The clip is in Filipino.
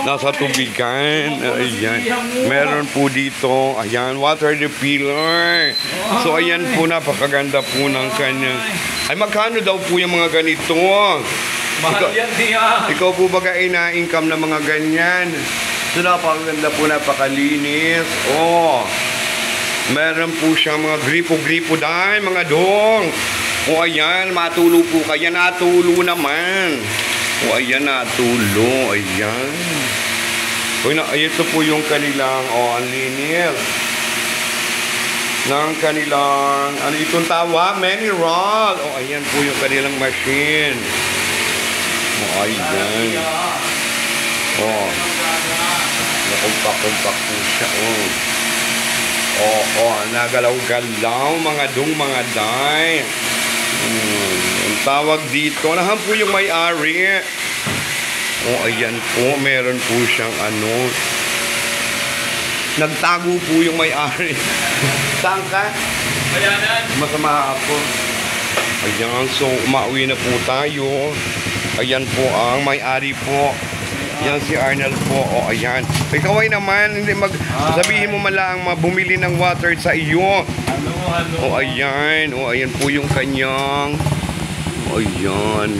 nasa tubigan. Ayan. Meron po dito, ayan, water refiller. So, ayan po, napakaganda po ng kanyang. Ay, magkano daw po yung mga ganito? Mahal yan niya. Ikaw po baga ay na-income na mga ganyan? So, napakaganda po, napakalinis. Oh, meron po siya mga gripo-gripo dahil, mga dong. O, ayan, matulo po kaya. Natulo naman. O, ayan, natulo. Ayan. O, ito po yung kanilang, ang linis. Ng kanilang, ano itong tawag? Mineral. O, ayan po yung kanilang machine. O, ayan. O. Nakumpak-kumpak po siya. O. Nagalaw-galaw. Mga dong, mga day. Ang tawag dito. Nahan po yung may-ari. O, ayan po. Meron po siyang ano. Nagtago po yung may-ari. Saan ka? Bayanan. Masama ako. Ayan. So, umauwi na po tayo. Ayan po ang may-ari po. Yan si Arnold po. O, ayan. Ikaw ay naman, hindi sabihin mo man lang bumili ng water sa iyo. Hello. O, ayan. O, ayan po yung kanyang. O, ayan.